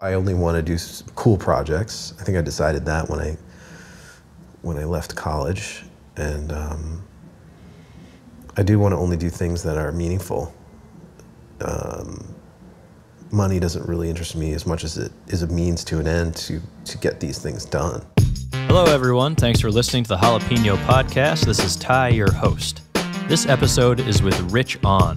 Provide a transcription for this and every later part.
I only want to do cool projects. I think I decided that when I left college, and I do want to only do things that are meaningful. Money doesn't really interest me as much as it is a means to an end to get these things done. Hello, everyone. Thanks for listening to the Jalapeno Podcast. This is Ty, your host. This episode is with Rich On.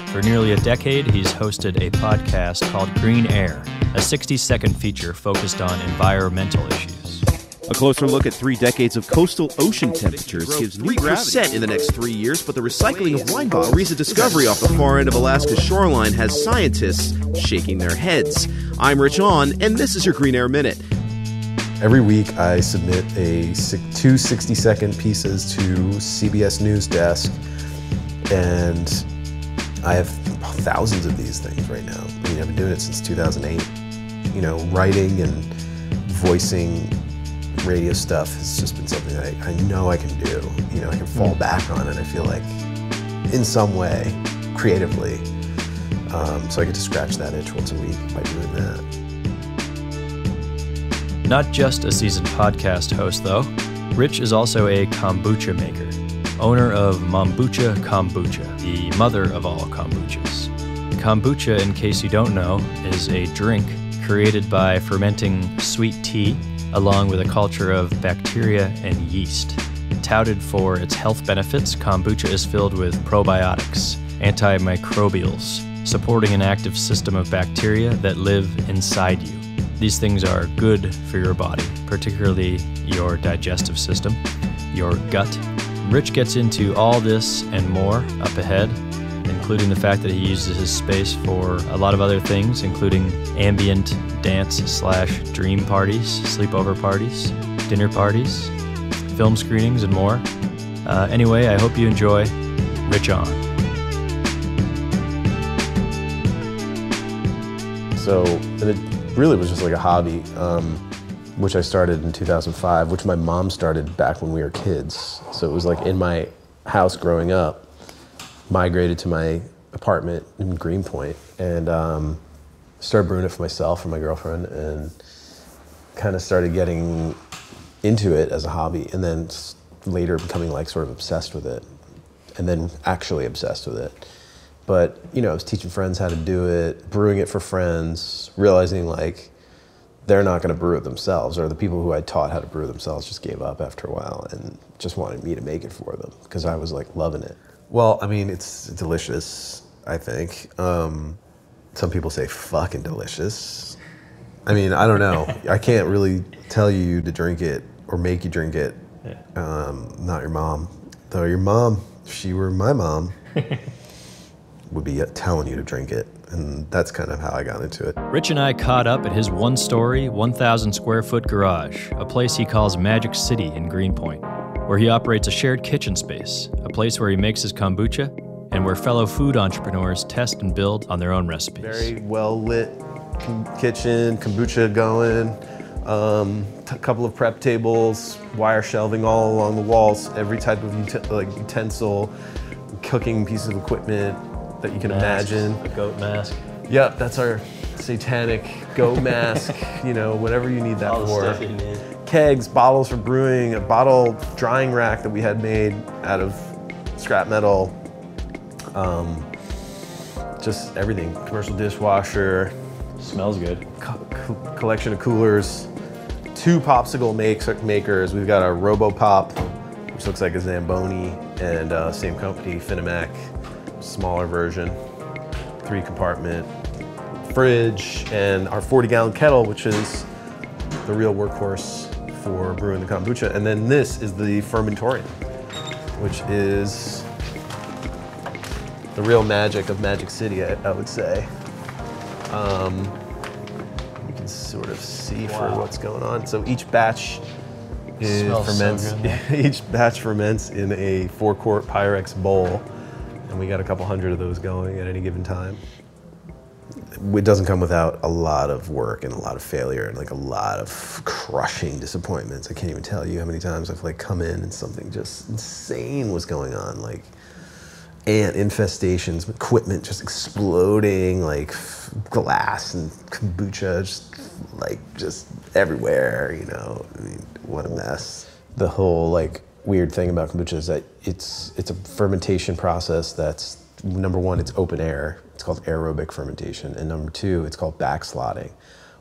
For nearly a decade, he's hosted a podcast called Green Air, a 60-second feature focused on environmental issues. A closer look at 3 decades of coastal ocean temperatures gives new 3% in the next 3 years, but the recycling of wine bottles. A recent discovery off the far end of Alaska's shoreline has scientists shaking their heads. I'm Rich On, and this is your Green Air Minute. Every week I submit two 60-second pieces to CBS News desk, and I have thousands of these things right now. I mean, I've been doing it since 2008. You know, writing and voicing radio stuff has just been something that I know I can do. You know, I can fall back on it, I feel like, in some way, creatively. So I get to scratch that itch once a week by doing that. Not just a seasoned podcast host, though. Rich is also a kombucha maker, owner of Mombucha Kombucha, the mother of all kombuchas. Kombucha, in case you don't know, is a drink created by fermenting sweet tea along with a culture of bacteria and yeast. Touted for its health benefits, kombucha is filled with probiotics, antimicrobials, supporting an active system of bacteria that live inside you. These things are good for your body, particularly your digestive system, your gut. Rich gets into all this and more up ahead, including the fact that he uses his space for a lot of other things, including ambient dance/dream parties, sleepover parties, dinner parties, film screenings, and more. Anyway, I hope you enjoy Rich On. So it really was just like a hobby, which I started in 2005, which my mom started back when we were kids. So it was like in my house growing up, migrated to my apartment in Greenpoint, and started brewing it for myself and my girlfriend, and kind of started getting into it as a hobby, and then later becoming like sort of obsessed with it, and then actually obsessed with it. But, you know, I was teaching friends how to do it, brewing it for friends, realizing like they're not going to brew it themselves, or the people who I taught how to brew themselves just gave up after a while and just wanted me to make it for them because I was like loving it. Well, I mean, it's delicious, I think. Some people say fucking delicious. I mean, I don't know. I can't really tell you to drink it or make you drink it. Not your mom. Though your mom, if she were my mom, would be telling you to drink it. And that's kind of how I got into it. Rich and I caught up at his one-story, 1,000-square-foot garage, a place he calls Magick City in Greenpoint, where he operates a shared kitchen space, a place where he makes his kombucha, and where fellow food entrepreneurs test and build on their own recipes. Very well-lit kitchen, kombucha going, a couple of prep tables, wire shelving all along the walls, every type of utensil, cooking pieces of equipment that you can imagine. A goat mask. Yep, that's our satanic goat mask, you know, whatever you need that all for. The stuff you need. Kegs, bottles for brewing, a bottle drying rack that we had made out of scrap metal, just everything. Commercial dishwasher. Smells good. Collection of coolers. 2 popsicle makers. We've got a RoboPop, which looks like a Zamboni, and same company, Finimac, smaller version. 3-compartment fridge, and our 40-gallon kettle, which is the real workhorse for brewing the kombucha. And then this is the fermentorium, which is the real magic of Magick City, I would say. You can sort of see for what's going on. So each batch ferments. So good, each batch ferments in a 4-quart Pyrex bowl, and we got a couple hundred of those going at any given time. It doesn't come without a lot of work and a lot of failure and like a lot of crushing disappointments. I can't even tell you how many times I've like come in and something just insane was going on. Like, ant infestations, equipment just exploding, like glass and kombucha just everywhere, you know. I mean, what a mess. The whole like weird thing about kombucha is that it's a fermentation process that's, number one, it's open air. It's called aerobic fermentation. And number two, it's called backslotting,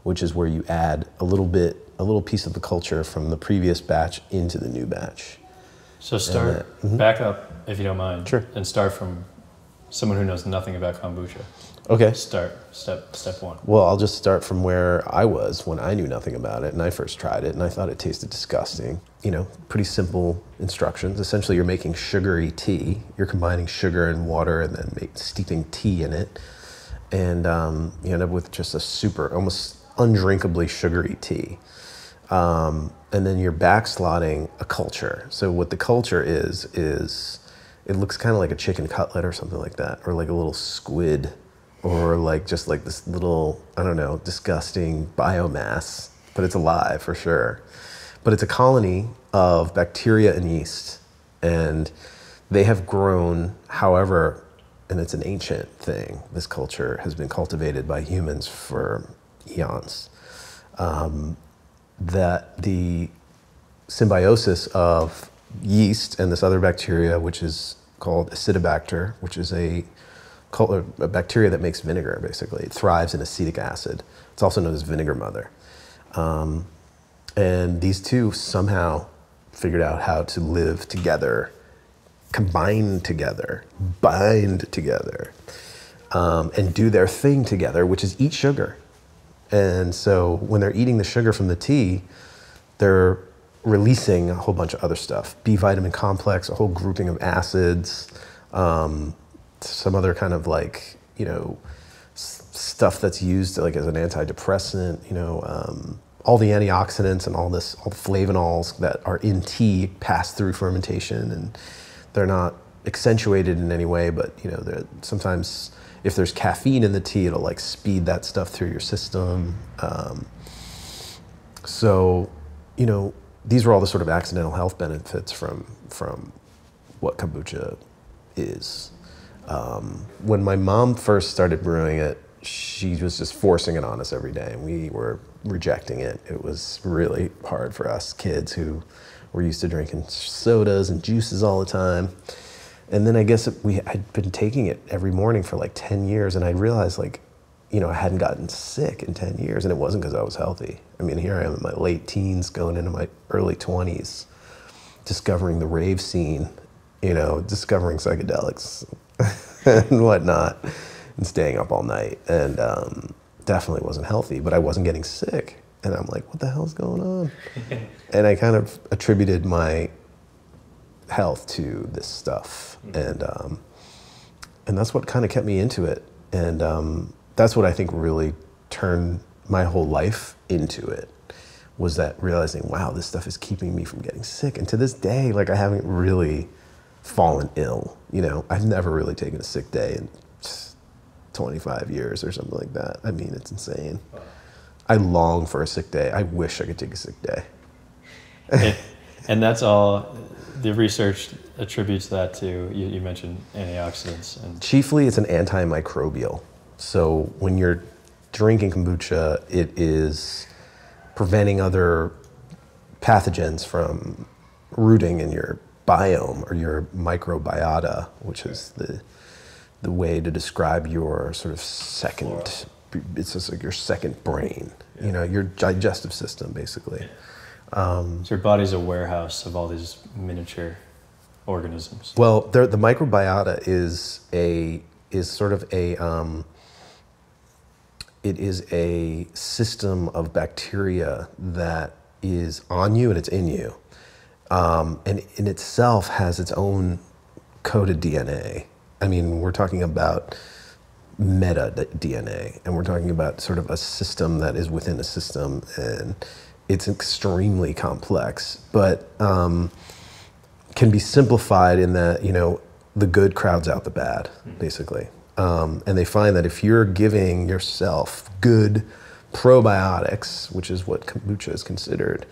which is where you add a little piece of the culture from the previous batch into the new batch. So back up, if you don't mind. Sure. And start from someone who knows nothing about kombucha. Okay. Step one. Well, I'll just start from where I was when I knew nothing about it and I first tried it and I thought it tasted disgusting. You know, pretty simple instructions. Essentially, you're making sugary tea. You're combining sugar and water and then steeping tea in it. And you end up with just a super, almost undrinkably sugary tea. And then you're backslotting a culture. So what the culture is it looks kind of like a chicken cutlet or something like that, or like a little squid, or like just like this little, I don't know, disgusting biomass, but it's alive for sure. But it's a colony of bacteria and yeast, and they have grown, however, and it's an ancient thing. This culture has been cultivated by humans for eons. That the symbiosis of yeast and this other bacteria, which is called Acidobacter, which is a bacteria that makes vinegar, basically. It thrives in acetic acid. It's also known as vinegar mother. And these two somehow figured out how to live together, combine together, bind together, and do their thing together, which is eat sugar. And so when they're eating the sugar from the tea, they're releasing a whole bunch of other stuff. B vitamin complex, a whole grouping of acids, some other kind of like, you know, stuff that's used like as an antidepressant, you know, all the antioxidants and all the flavonols that are in tea pass through fermentation, and they're not accentuated in any way, but you know, sometimes if there's caffeine in the tea, it'll like speed that stuff through your system. So, you know, these were all the sort of accidental health benefits from what kombucha is. When my mom first started brewing it, she was just forcing it on us every day, and we were rejecting it. It was really hard for us kids who were used to drinking sodas and juices all the time. And then I guess I'd been taking it every morning for like 10 years, and I realized like, you know, I hadn't gotten sick in 10 years, and it wasn't because I was healthy. I mean, here I am in my late teens, going into my early 20s, discovering the rave scene, you know, discovering psychedelics and whatnot, and staying up all night, and definitely wasn't healthy, but I wasn't getting sick. And I'm like, what the hell's going on? And I kind of attributed my health to this stuff, and that's what kind of kept me into it, and that's what I think really turned my whole life into it, was that realizing, wow, this stuff is keeping me from getting sick. And to this day, like, I haven't really fallen ill, you know. I've never really taken a sick day in 25 years or something like that. I mean, it's insane. I long for a sick day. I wish I could take a sick day. And that's all. The research attributes that to, you mentioned antioxidants. And chiefly, it's an antimicrobial. So when you're drinking kombucha, it is preventing other pathogens from rooting in your biome or your microbiota, which is the way to describe your sort of second, it's just like your second brain, you know, your digestive system, basically. So your body's a warehouse of all these miniature organisms. Well, the microbiota is sort of it is a system of bacteria that is on you and it's in you, and in itself has its own coded DNA. I mean, we're talking about meta DNA, and we're talking about sort of a system that is within a system, and it's extremely complex, but can be simplified in that, you know, the good crowds out the bad, basically. And they find that if you're giving yourself good probiotics, which is what kombucha is considered,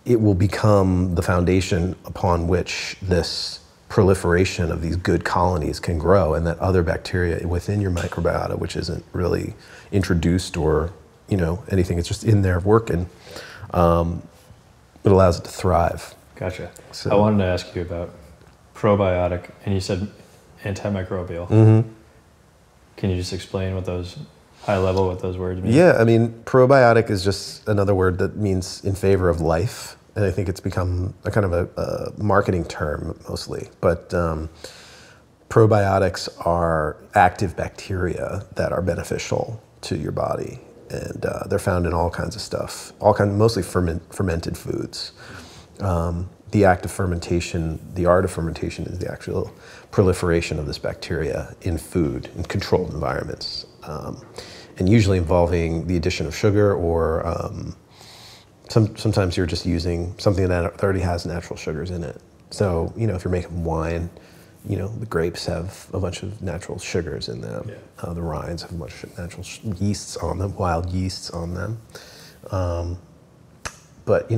it will become the foundation upon which this proliferation of these good colonies can grow, and that other bacteria within your microbiota, which isn't really introduced or, anything, it's just in there working, it allows it to thrive. Gotcha. So, I wanted to ask you about probiotic, and you said antimicrobial. Mm-hmm. Can you just explain what those, high level, what those words mean? Yeah, I mean, probiotic is just another word that means in favor of life. And I think it's become a kind of a marketing term mostly. But probiotics are active bacteria that are beneficial to your body. And they're found in all kinds of stuff, mostly fermented foods. The act of fermentation, the art of fermentation, is the actual proliferation of this bacteria in food, in controlled environments. And usually involving the addition of sugar or sometimes you're just using something that already has natural sugars in it. So, if you're making wine, the grapes have a bunch of natural sugars in them. Yeah. The rinds have a bunch of natural yeasts on them, wild yeasts on them. But,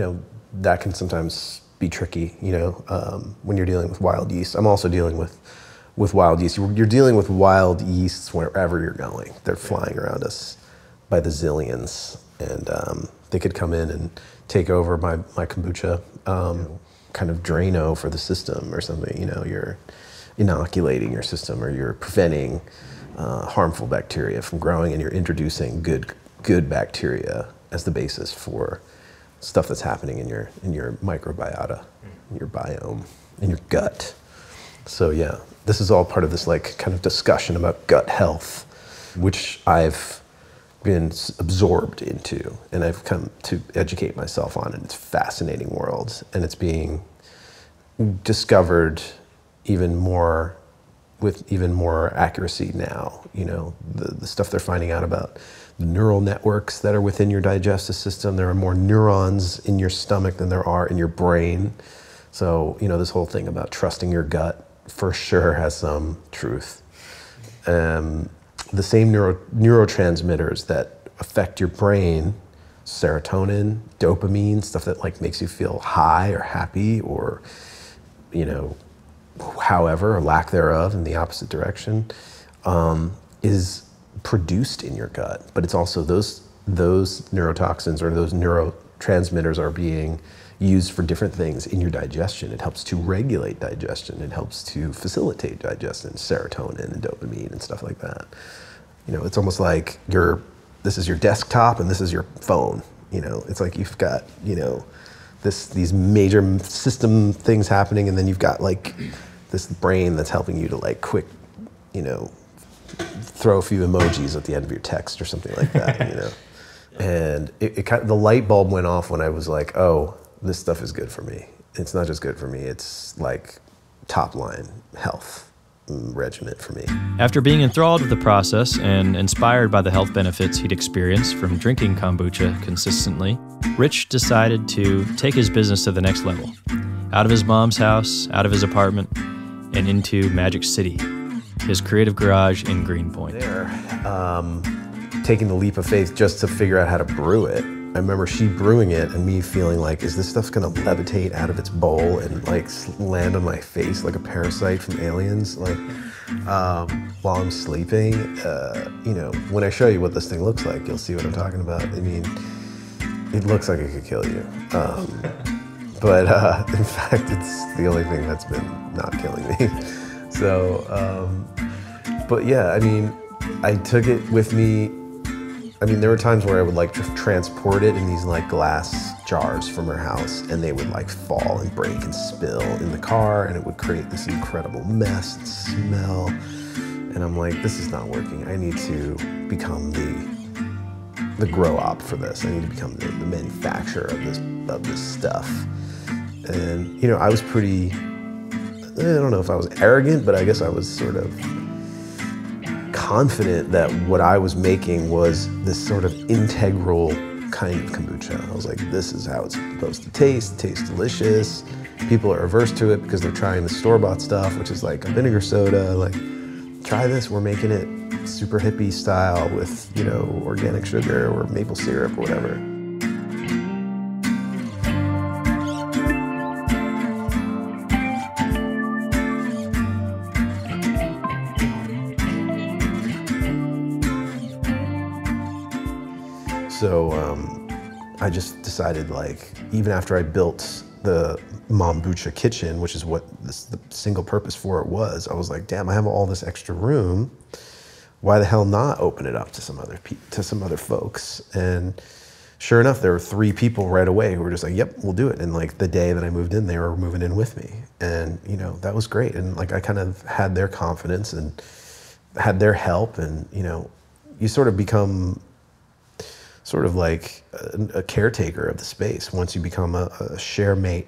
that can sometimes be tricky, when you're dealing with wild yeast. I'm also dealing with wild yeast. You're dealing with wild yeasts wherever you're going. They're flying around us by the zillions. And they could come in and take over my kombucha, kind of Drano for the system or something. You're inoculating your system, or you're preventing harmful bacteria from growing, and you're introducing good bacteria as the basis for stuff that's happening in your microbiota, in your biome, in your gut. So yeah, this is all part of this kind of discussion about gut health, which I've been absorbed into, and I've come to educate myself on it. It's a fascinating world, and it's being discovered with even more accuracy now. The stuff they're finding out about the neural networks that are within your digestive system. There are more neurons in your stomach than there are in your brain. So, this whole thing about trusting your gut for sure has some truth. The same neurotransmitters that affect your brain, serotonin, dopamine, stuff that makes you feel high or happy or, however, or lack thereof in the opposite direction, is produced in your gut. But it's also those neurotoxins or those neurotransmitters are being used for different things in your digestion. It helps to regulate digestion. It helps to facilitate digestion, serotonin and dopamine and stuff like that. It's almost like this is your desktop and this is your phone. It's like you've got, these major system things happening, and then you've got this brain that's helping you to quick, throw a few emojis at the end of your text or something like that, And it kind of, the light bulb went off when I was like, oh, this stuff is good for me. It's not just good for me, it's top line health regimen for me. After being enthralled with the process and inspired by the health benefits he'd experienced from drinking kombucha consistently, Rich decided to take his business to the next level. Out of his mom's house, out of his apartment, and into Magick City, his creative garage in Greenpoint. Taking the leap of faith just to figure out how to brew it. I remember she brewing it and me feeling is this stuff gonna levitate out of its bowl and land on my face like a parasite from aliens, while I'm sleeping? When I show you what this thing looks like, you'll see what I'm talking about. I mean, it looks like it could kill you. But in fact, it's the only thing that's been not killing me. So, but yeah, I mean, I took it with me. I mean, there were times where I would transport it in these glass jars from her house, and they would fall and break and spill in the car, and it would create this incredible mess and smell. And I'm like, this is not working. I need to become the grow op for this. I need to become the manufacturer of this stuff. And I was pretty, I don't know if I was arrogant, but I guess I was sort of confident that what I was making was this sort of integral kind of kombucha. I was like, this is how it's supposed to taste. It tastes delicious. People are averse to it because they're trying the store-bought stuff, which is a vinegar soda. Try this, we're making it super hippie style with, organic sugar or maple syrup or whatever. I just decided, like, even after I built the Mombucha kitchen, which is what the single purpose for it was, I was like, damn, I have all this extra room. Why the hell not open it up to some other folks? And sure enough, there were 3 people right away who were just like, yep, we'll do it. And like the day that I moved in, they were moving in with me. And, you know, that was great. And like, I kind of had their confidence and had their help. And, you know, you sort of become sort of like a caretaker of the space. Once you become a share mate,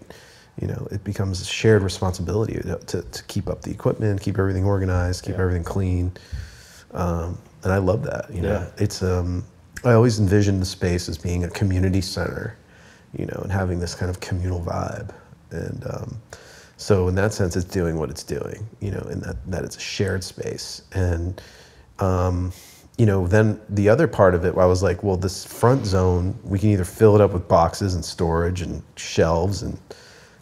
you know, it becomes a shared responsibility to keep up the equipment, keep everything organized, keep everything clean. And I love that, you know. It's, I always envisioned the space as being a community center, you know, and having this kind of communal vibe. And so in that sense, it's doing what it's doing, you know, in that it's a shared space. And, you know, then the other part of it, I was like, well, this front zone, we can either fill it up with boxes and storage and shelves and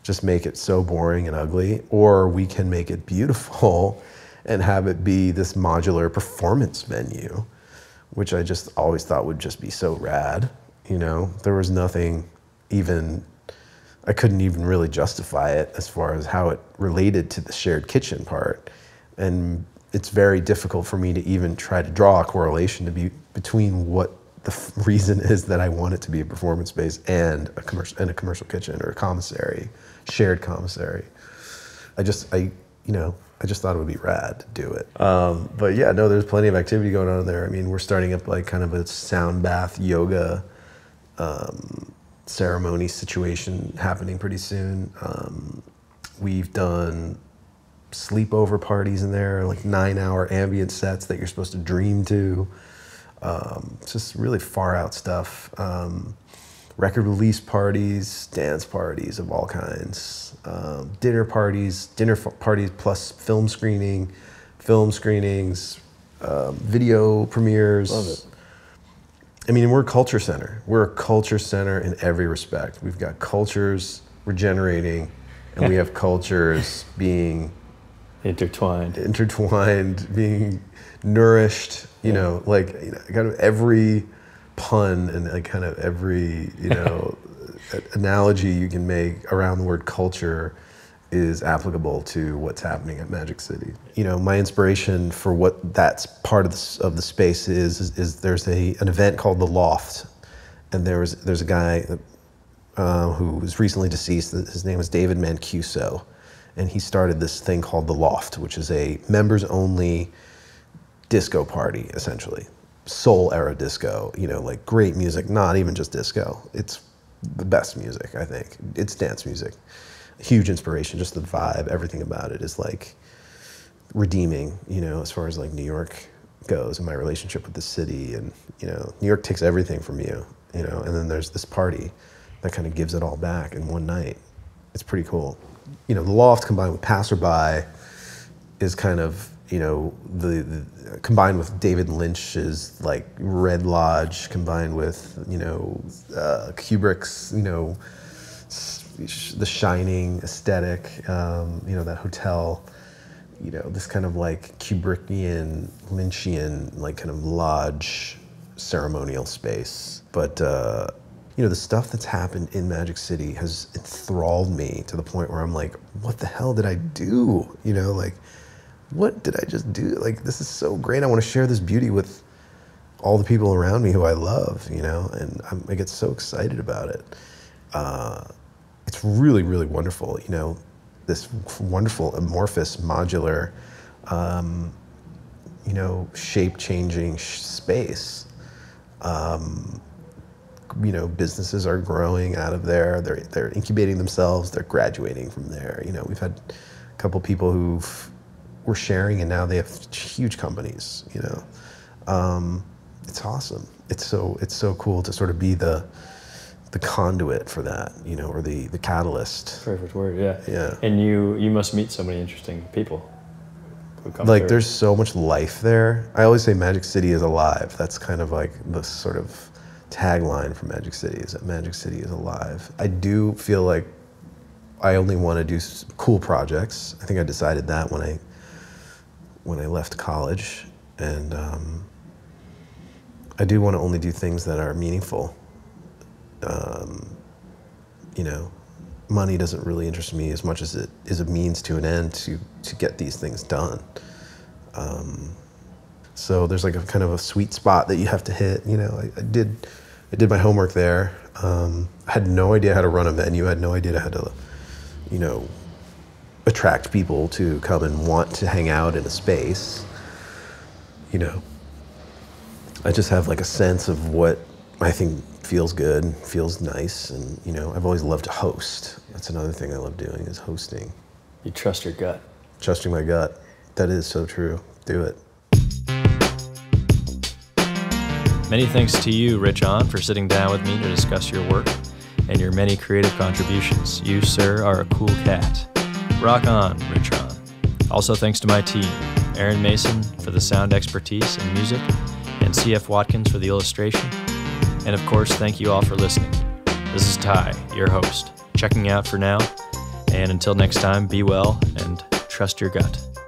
just make it so boring and ugly, or we can make it beautiful and have it be this modular performance venue, which I just always thought would just be so rad. You know, there was nothing even, I couldn't even really justify it as far as how it related to the shared kitchen part. And it's very difficult for me to even try to draw a correlation between what the reason is that I want it to be a performance space and a commercial kitchen or a commissary, shared commissary. I just thought it would be rad to do it. But yeah, no, there's plenty of activity going on there. I mean, we're starting up like kind of a sound bath yoga ceremony situation happening pretty soon. We've done sleepover parties in there, like 9-hour ambient sets that you're supposed to dream to. Just really far out stuff. Record release parties, dance parties of all kinds, dinner parties plus film screenings, video premieres. Love it. I mean, we're a culture center. We're a culture center in every respect. We've got cultures regenerating, and we have cultures being intertwined, being nourished, you know, like, you know, kind of every pun and like kind of every, you know, analogy you can make around the word culture is applicable to what's happening at Magick City. You know, my inspiration for what that's part of the space is there's an event called The Loft, and there's a guy who was recently deceased. His name is David Mancuso, and he started this thing called The Loft, which is a members-only disco party, essentially. Soul era disco, you know, like great music, not even just disco. It's the best music, I think. It's dance music. Huge inspiration, just the vibe, everything about it is like redeeming, you know, as far as like New York goes and my relationship with the city. And, you know, New York takes everything from you, you know, and then there's this party that kind of gives it all back in one night. It's pretty cool. You know, The Loft combined with Passerby is kind of, you know, the combined with David Lynch's like Red Lodge, combined with, you know, Kubrick's, you know, The Shining aesthetic, you know, that hotel, you know, this kind of like Kubrickian, Lynchian, like kind of lodge ceremonial space. But, you know, the stuff that's happened in Magick City has enthralled me to the point where I'm like, what the hell did I do? You know, like, what did I just do? Like, this is so great. I want to share this beauty with all the people around me who I love, you know, and I get so excited about it. It's really, really wonderful, you know, this wonderful amorphous modular, you know, shape-changing space. You know, businesses are growing out of there. They're incubating themselves. They're graduating from there. You know, we've had a couple people were sharing, and now they have huge companies. You know, it's awesome. It's so cool to sort of be the conduit for that, you know, or the catalyst. Perfect word, yeah. Yeah. And you must meet so many interesting people who come like through. There's so much life there. I always say Magick City is alive. That's kind of like the sort of tagline for Magick City, is that Magick City is alive. I do feel like I only want to do cool projects. I think I decided that when I left college, and I do want to only do things that are meaningful. money doesn't really interest me as much as it is a means to an end to get these things done. So there's like a kind of a sweet spot that you have to hit. I did my homework there. I had no idea how to run a venue. I had no idea how to, attract people to come and want to hang out in a space. I just have like a sense of what I think feels good, feels nice, and I've always loved to host. That's another thing I love doing, is hosting. You trust your gut. Trusting my gut. That is so true. Do it. Many thanks to you, Rich On, for sitting down with me to discuss your work and your many creative contributions. You, sir, are a cool cat. Rock on, Rich On. Also thanks to my team, Aaron Mason for the sound expertise and music, and CF Watkins for the illustration. And of course, thank you all for listening. This is Ty, your host, checking out for now. And until next time, be well and trust your gut.